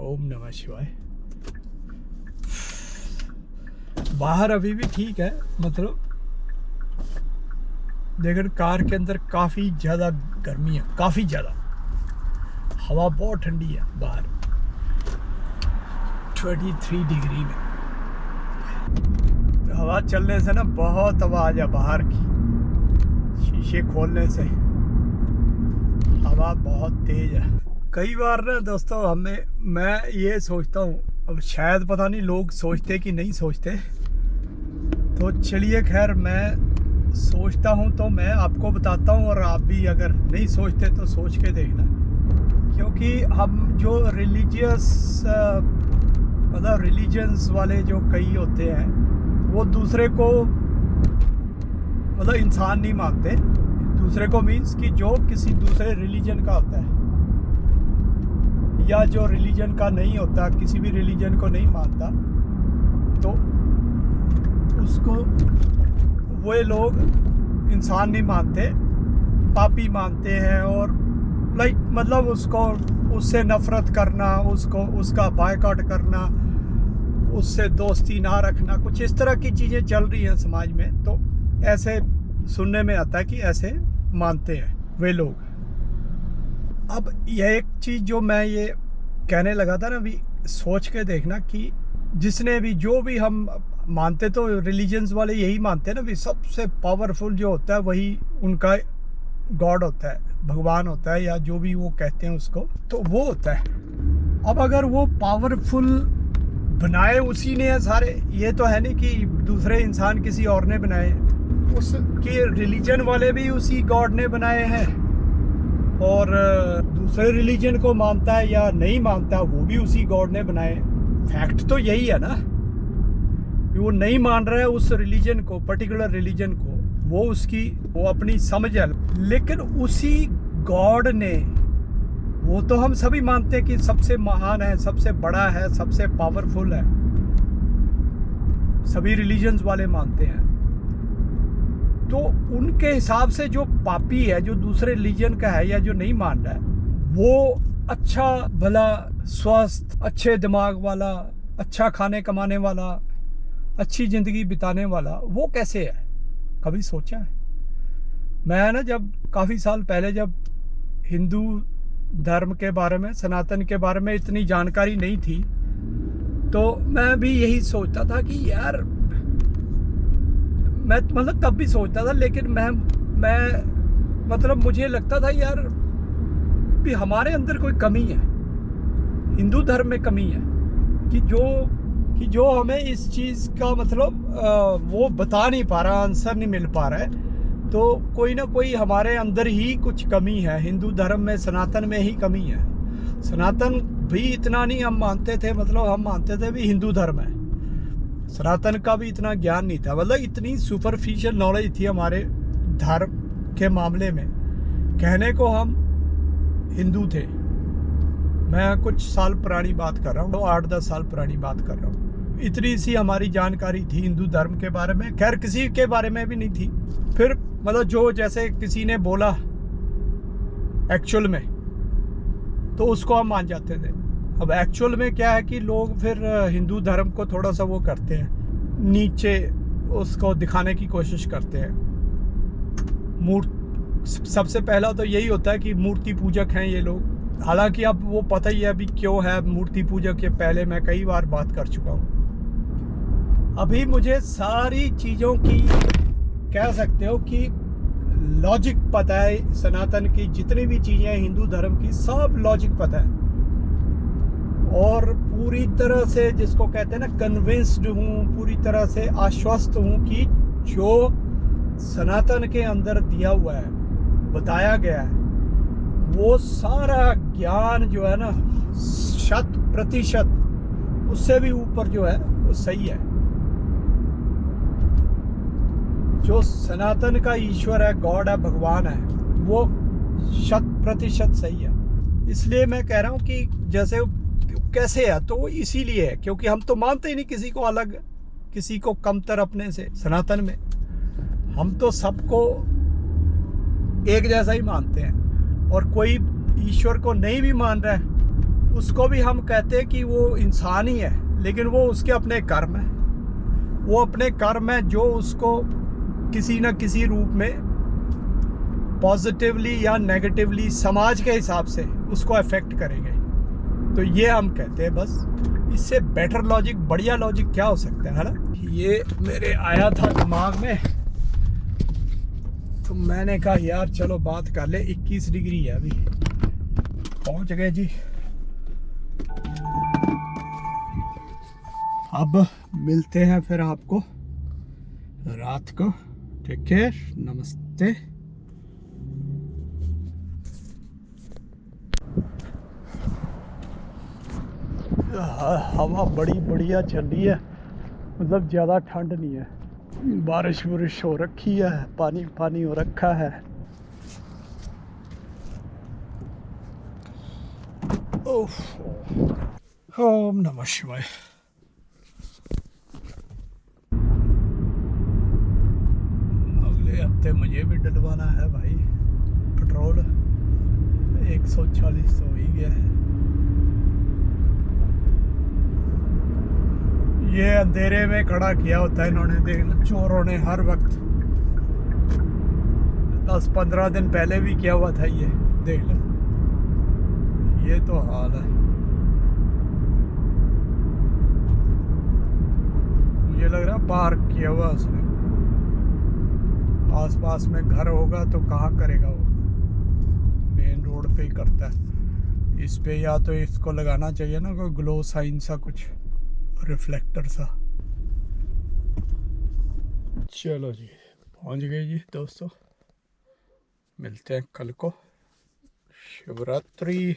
ओम नमः शिवाय। बाहर अभी भी ठीक है, मतलब लेकिन कार के अंदर काफ़ी ज़्यादा गर्मी है, काफ़ी ज़्यादा। हवा बहुत ठंडी है बाहर 23 डिग्री में। हवा चलने से ना बहुत आवाज़ है बाहर की, शीशे खोलने से हवा बहुत तेज़ है। कई बार ना दोस्तों मैं ये सोचता हूँ, अब शायद पता नहीं लोग सोचते कि नहीं सोचते, तो चलिए खैर मैं सोचता हूँ तो मैं आपको बताता हूँ, और आप भी अगर नहीं सोचते तो सोच के देखना। क्योंकि हम जो मतलब रिलीजन्स वाले जो कई होते हैं, वो दूसरे को मतलब इंसान नहीं मानते। दूसरे को मीन्स कि जो किसी दूसरे रिलीजन का होता है या जो रिलीजन का नहीं होता, किसी भी रिलीजन को नहीं मानता, तो उसको वे लोग इंसान नहीं मानते, पापी मानते हैं। और मतलब उससे नफरत करना, उसका बायकॉट करना, उससे दोस्ती ना रखना, कुछ इस तरह की चीज़ें चल रही हैं समाज में। तो ऐसे सुनने में आता है कि ऐसे मानते हैं वे लोग। अब यह एक चीज़ जो मैं ये कहने लगा था ना, भी सोच के देखना कि जिसने भी जो भी हम मानते, तो रिलीजन्स वाले यही मानते हैं ना, भी सबसे पावरफुल जो होता है वही उनका गॉड होता है, भगवान होता है, या जो भी वो कहते हैं उसको, तो वो होता है। अब अगर वो पावरफुल बनाए उसी ने है सारे, ये तो है नहीं कि दूसरे इंसान किसी और ने बनाए, उसके रिलीजन वाले भी उसी गॉड ने बनाए हैं, और दूसरे रिलीजन को मानता है या नहीं मानता वो भी उसी गॉड ने बनाए। फैक्ट तो यही है ना, वो नहीं मान रहा है उस रिलीजन को, पर्टिकुलर रिलीजन को, वो अपनी समझ है। लेकिन उसी गॉड ने, वो तो हम सभी मानते हैं कि सबसे महान है, सबसे बड़ा है, सबसे पावरफुल है, सभी रिलीजन्स वाले मानते हैं। तो उनके हिसाब से जो पापी है, जो दूसरे रिलीजन का है या जो नहीं मान रहा है, वो अच्छा भला, स्वस्थ, अच्छे दिमाग वाला, अच्छा खाने कमाने वाला, अच्छी ज़िंदगी बिताने वाला, वो कैसे है? कभी सोचा है? मैं ना जब काफ़ी साल पहले, जब हिंदू धर्म के बारे में, सनातन के बारे में इतनी जानकारी नहीं थी, तो मैं भी यही सोचता था कि यार, मैं मतलब तब भी सोचता था, लेकिन मैं मतलब मुझे लगता था यार कि हमारे अंदर कोई कमी है, हिंदू धर्म में कमी है, कि जो हमें इस चीज़ का मतलब वो बता नहीं पा रहा, आंसर नहीं मिल पा रहा है। तो कोई ना कोई हमारे अंदर ही कुछ कमी है, हिंदू धर्म में, सनातन में ही कमी है। सनातन भी इतना नहीं हम मानते थे, मतलब हम मानते थे भी हिंदू धर्म है, सनातन का भी इतना ज्ञान नहीं था, मतलब इतनी सुपरफिशियल नॉलेज थी हमारे धर्म के मामले में। कहने को हम हिंदू थे, मैं कुछ साल पुरानी बात कर रहा हूँ, 8-10 साल पुरानी बात कर रहा हूँ। इतनी सी हमारी जानकारी थी हिंदू धर्म के बारे में, खैर किसी के बारे में भी नहीं थी। फिर मतलब जो जैसे किसी ने बोला एक्चुअल में, तो उसको हम मान जाते थे। अब एक्चुअल में क्या है कि लोग फिर हिंदू धर्म को थोड़ा सा वो करते हैं, नीचे उसको दिखाने की कोशिश करते हैं। सबसे पहला तो यही होता है कि मूर्ति पूजक हैं ये लोग। हालांकि अब वो पता ही है अभी क्यों है मूर्ति पूजक, के पहले मैं कई बार बात कर चुका हूँ। अभी मुझे सारी चीज़ों की, कह सकते हो कि लॉजिक पता है, सनातन की जितनी भी चीज़ें हिंदू धर्म की, सब लॉजिक पता है, और पूरी तरह से जिसको कहते हैं ना, कन्विंस्ड हूँ, पूरी तरह से आश्वस्त हूँ कि जो सनातन के अंदर दिया हुआ है, बताया गया है, वो सारा ज्ञान जो है ना 100%, उससे भी ऊपर जो है वो सही है। जो सनातन का ईश्वर है, गॉड है, भगवान है, वो 100% सही है। इसलिए मैं कह रहा हूँ कि जैसे कैसे है, तो इसीलिए है क्योंकि हम तो मानते ही नहीं किसी को अलग, किसी को कमतर अपने से। सनातन में हम तो सबको एक जैसा ही मानते हैं, और कोई ईश्वर को नहीं भी मान रहा है उसको भी हम कहते हैं कि वो इंसान ही है, लेकिन वो उसके अपने कर्म है, वो अपने कर्म है जो उसको किसी न किसी रूप में पॉजिटिवली या नेगेटिवली समाज के हिसाब से उसको अफेक्ट करेंगे। तो ये हम कहते हैं, बस इससे बेटर लॉजिक, बढ़िया लॉजिक क्या हो सकता है ना। ये मेरे आया था दिमाग में, तो मैंने कहा यार चलो बात कर ले। 21 डिग्री है अभी, पहुंच गए जी। अब मिलते हैं फिर आपको रात को। टेक केयर, नमस्ते। हवा बड़ी बढ़िया चल रही है, मतलब ज़्यादा ठंड नहीं है। बारिश वारिश हो रखी है, पानी पानी हो रखा है। ओम नमः शिवाय। अगले हफ्ते मुझे भी डलवाना है भाई पेट्रोल। 140 तो हो ही गया है। ये अंधेरे में खड़ा किया होता है इन्होंने, देख लो चोरों ने हर वक्त। 10-15 दिन पहले भी किया हुआ था ये, देख लो। ये तो हाल है। मुझे लग रहा है पार्क किया हुआ उसने। आसपास में घर होगा तो कहाँ करेगा वो, मेन रोड पे ही करता है। इस पे या तो इसको लगाना चाहिए ना कोई ग्लो साइन सा, कुछ रिफ्लेक्टर सा। चलो जी, पहुंच गए जी दोस्तों, मिलते हैं कल को। शिवरात्रि।